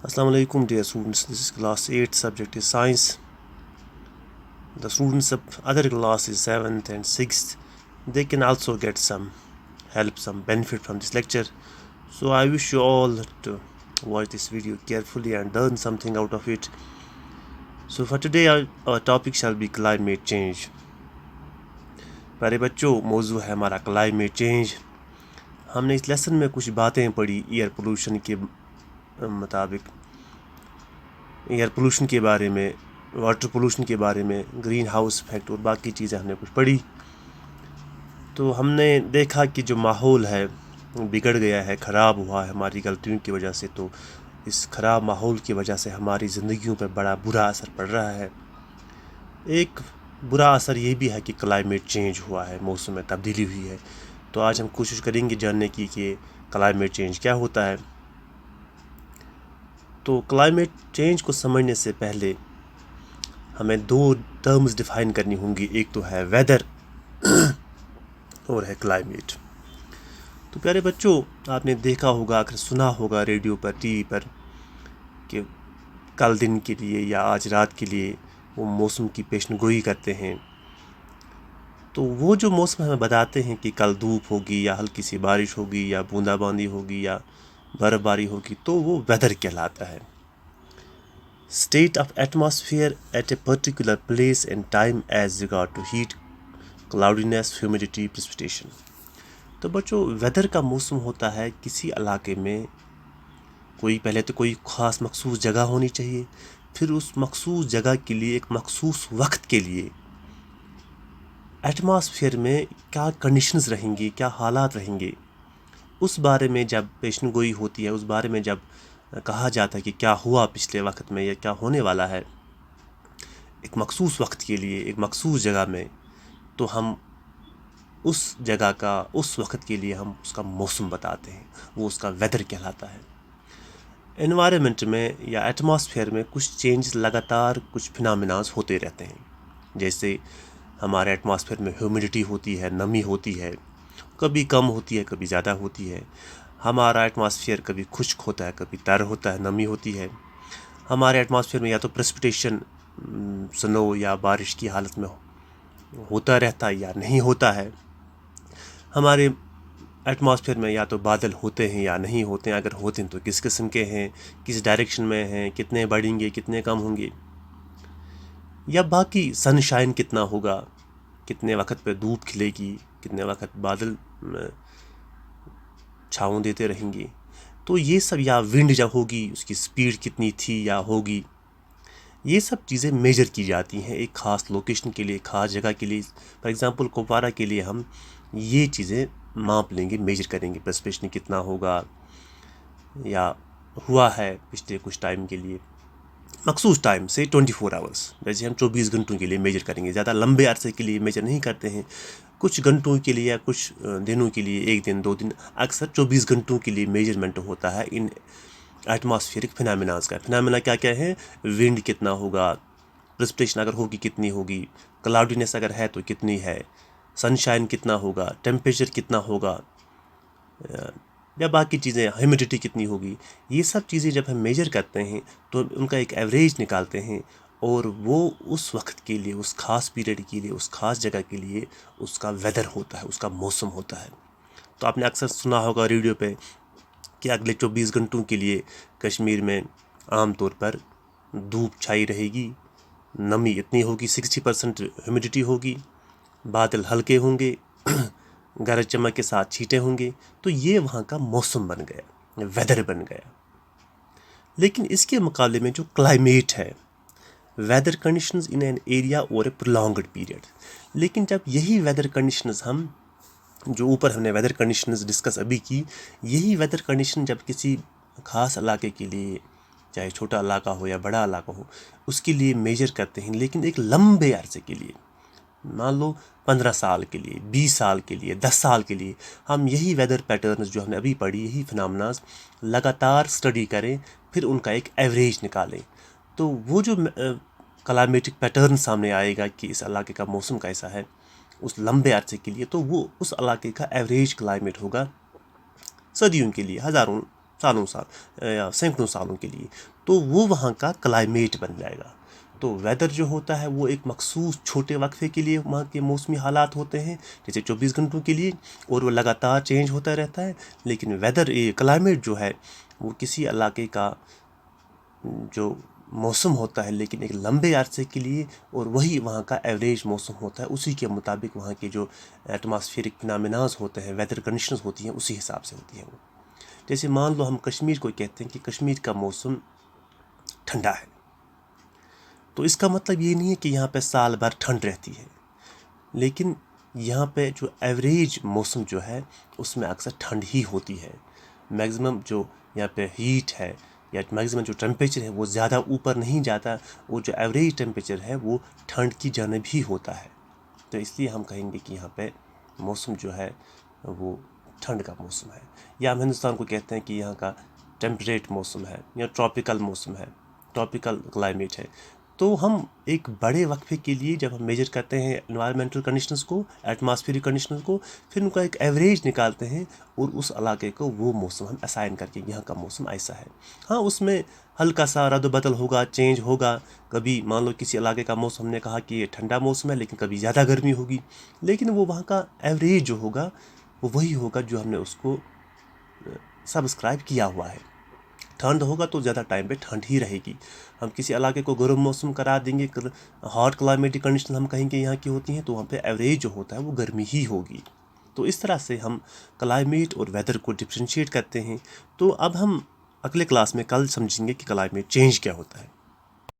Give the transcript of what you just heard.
Assalamu alaikum dear students, this is class 8, subject is science. The students of other classes 7th and 6th, they can also get some help, some benefit from this lecture. So I wish you all to watch this video carefully and learn something out of it. So for today our topic shall be climate change. प्यारे बच्चों, मौजू है हमारा climate change. हमने इस lesson में कुछ बातें पढ़ी एयर पोल्यूशन के मुताबिक, एयर पोल्यूशन के बारे में, वाटर पोल्यूशन के बारे में, ग्रीन हाउस इफेक्ट और बाकी चीज़ें हमने कुछ पढ़ी। तो हमने देखा कि जो माहौल है बिगड़ गया है, ख़राब हुआ है हमारी गलतियों की वजह से। तो इस ख़राब माहौल की वजह से हमारी ज़िंदगियों पर बड़ा बुरा असर पड़ रहा है। एक बुरा असर ये भी है कि क्लाइमेट चेंज हुआ है, मौसम में तब्दीली हुई है। तो आज हम कोशिश करेंगे जानने की कि क्लाइमेट चेंज क्या होता है। तो क्लाइमेट चेंज को समझने से पहले हमें दो टर्म्स डिफाइन करनी होंगी, एक तो है वेदर और है क्लाइमेट। तो प्यारे बच्चों, आपने देखा होगा, अगर सुना होगा रेडियो पर, टीवी पर कि कल दिन के लिए या आज रात के लिए वो मौसम की पेशनगोई करते हैं। तो वो जो मौसम हमें बताते हैं कि कल धूप होगी या हल्की सी बारिश होगी या बूंदाबांदी होगी या बर्फबारी होगी, तो वो वेदर कहलाता है। State of atmosphere at a particular place and time as regard to heat, cloudiness, humidity, precipitation. तो बच्चों, वेदर का मौसम होता है किसी इलाके में पहले तो कोई ख़ास मखसूस जगह होनी चाहिए, फिर उस मखसूस जगह के लिए एक मखसूस वक्त के लिए एटमॉस्फेयर में क्या कंडीशंस रहेंगी, क्या हालात रहेंगे, उस बारे में जब पेशनगोई होती है, उस बारे में जब कहा जाता है कि क्या हुआ पिछले वक्त में या क्या होने वाला है एक मखसूस वक्त के लिए एक मखसूस जगह में, तो हम उस जगह का उस वक्त के लिए हम उसका मौसम बताते हैं, वो उसका वेदर कहलाता है। एनवायरनमेंट में या एटमॉस्फेयर में कुछ चेंज लगातार कुछ फिनोमेनास होते रहते हैं। जैसे हमारे एटमॉस्फेयर में ह्यूमिडिटी होती है, नमी होती है, कभी कम होती है, कभी ज़्यादा होती है। हमारा एटमॉस्फेयर कभी खुश्क होता है, कभी तर होता है, नमी होती है। हमारे एटमॉस्फेयर में या तो प्रेसिपिटेशन, स्नो या बारिश की हालत में होता रहता है या नहीं होता है। हमारे एटमॉस्फेयर में या तो बादल होते हैं या नहीं होते हैं, अगर होते हैं तो किस किस्म के हैं, किस डायरेक्शन में हैं, कितने बढ़ेंगे, कितने कम होंगे, या बाकी सनशाइन कितना होगा, कितने वक्त पे धूप खिलेगी, कितने वक्त बादल छाँव देते रहेंगे। तो ये सब, या विंड जब होगी उसकी स्पीड कितनी थी या होगी, ये सब चीज़ें मेजर की जाती हैं एक ख़ास लोकेशन के लिए, ख़ास जगह के लिए। फॉर एग्ज़ाम्पल कुपवारा के लिए हम ये चीज़ें माप लेंगे, मेजर करेंगे, प्रेसिपिटेशन कितना होगा या हुआ है पिछले कुछ टाइम के लिए, मखसूस टाइम से 24 आवर्स। जैसे हम 24 घंटों के लिए मेजर करेंगे, ज़्यादा लंबे अरसे के लिए मेजर नहीं करते हैं, कुछ घंटों के लिए या कुछ दिनों के लिए, एक दिन 2 दिन, अक्सर 24 घंटों के लिए मेजरमेंट होता है इन एटमॉस्फेरिक फिनोमेनास का। फिनोमेना क्या क्या है? विंड कितना होगा, प्रेसिपिटेशन अगर होगी कितनी होगी, क्लाउडीनेस अगर है तो कितनी है, सनशाइन कितना होगा, टेम्परेचर कितना होगा, या बाकी चीज़ें, ह्यूमिडिटी कितनी होगी। ये सब चीज़ें जब हम मेजर करते हैं तो उनका एक एवरेज निकालते हैं, और वो उस वक्त के लिए, उस ख़ास पीरियड के लिए, उस ख़ास जगह के लिए उसका वेदर होता है, उसका मौसम होता है। तो आपने अक्सर सुना होगा रेडियो पे कि अगले 24 घंटों के लिए कश्मीर में आम तौर पर धूप छाई रहेगी, नमी इतनी होगी, 60% ह्यूमिडिटी होगी, बादल हल्के होंगे, गरज चमक के साथ छींटे होंगे। तो ये वहाँ का मौसम बन गया, वेदर बन गया। लेकिन इसके मुकाबले में जो क्लाइमेट है, weather conditions in an area और ए प्रोलॉन्ग्ड पीरियड। लेकिन जब यही वेदर कंडीशंस हम, जो ऊपर हमने वेदर कंडीशंस डिस्कस अभी की, यही वेदर कंडीशन जब किसी ख़ास इलाके के लिए, चाहे छोटा इलाका हो या बड़ा इलाका हो, उसके लिए मेजर करते हैं, लेकिन एक लंबे अरसे के लिए, मान लो 15 साल के लिए, 20 साल के लिए, 10 साल के लिए, हम यही वेदर पैटर्न्स जो हमने अभी पढ़ी, यही फिनोमेनास लगातार स्टडी करें, फिर उनका एक एवरेज निकालें, तो वो जो क्लाइमेटिक पैटर्न सामने आएगा कि इस इलाके का मौसम कैसा है उस लंबे अरसे के लिए, तो वो उस इलाके का एवरेज क्लाइमेट होगा सदियों के लिए, हज़ारों या सैकड़ों सालों के लिए, तो वो वहाँ का क्लाइमेट बन जाएगा। तो वेदर जो होता है वो एक मखसूस छोटे वक्फे के लिए वहाँ के मौसमी हालात होते हैं, जैसे 24 घंटों के लिए, और वो लगातार चेंज होता रहता है। लेकिन वेदर क्लाइमेट जो है वो किसी इलाके का जो मौसम होता है, लेकिन एक लंबे अरसे के लिए, और वही वहाँ का एवरेज मौसम होता है। उसी के मुताबिक वहाँ के जो एटमॉस्फेरिक फिनोमेनाज होते हैं, वेदर कंडीशंस होती हैं, उसी हिसाब से होती हैं वो। जैसे मान लो हम कश्मीर को कहते हैं कि कश्मीर का मौसम ठंडा है, तो इसका मतलब ये नहीं है कि यहाँ पे साल भर ठंड रहती है, लेकिन यहाँ पे जो एवरेज मौसम जो है उसमें अक्सर ठंड ही होती है। मैक्सिमम जो यहाँ पे हीट है या मैक्सिमम जो टेम्परेचर है वो ज़्यादा ऊपर नहीं जाता, वो जो एवरेज टेम्परेचर है वो ठंड की जानिब ही होता है। तो इसलिए हम कहेंगे कि यहाँ पे मौसम जो है वो ठंड का मौसम है। या हम हिंदुस्तान को कहते हैं कि यहाँ का टेम्परेट मौसम है या ट्रॉपिकल मौसम है, ट्रॉपिकल क्लाइमेट है। तो हम एक बड़े वक्फे के लिए जब हम मेजर करते हैं एनवायरमेंटल कंडीशंस को, एटमॉस्फेरिक कंडीशंस को, फिर उनका एक एवरेज निकालते हैं और उस इलाके को वो मौसम हम असाइन करके यहाँ का मौसम ऐसा है। हाँ, उसमें हल्का सा रद्द-बदल होगा, चेंज होगा। कभी मान लो किसी इलाके का मौसम हमने कहा कि ये ठंडा मौसम है, लेकिन कभी ज़्यादा गर्मी होगी, लेकिन वो वहाँ का एवरेज जो होगा वो वही होगा जो हमने उसको सब्सक्राइब किया हुआ है। ठंड होगा तो ज़्यादा टाइम पे ठंड ही रहेगी। हम किसी इलाके को गर्म मौसम करा देंगे, हॉट क्लाइमेटिक कंडीशन हम कहेंगे यहाँ की होती हैं, तो वहाँ पे एवरेज जो होता है वो गर्मी ही होगी। तो इस तरह से हम क्लाइमेट और वेदर को डिफ्रेंशिएट करते हैं। तो अब हम अगले क्लास में कल समझेंगे कि क्लाइमेट चेंज क्या होता है।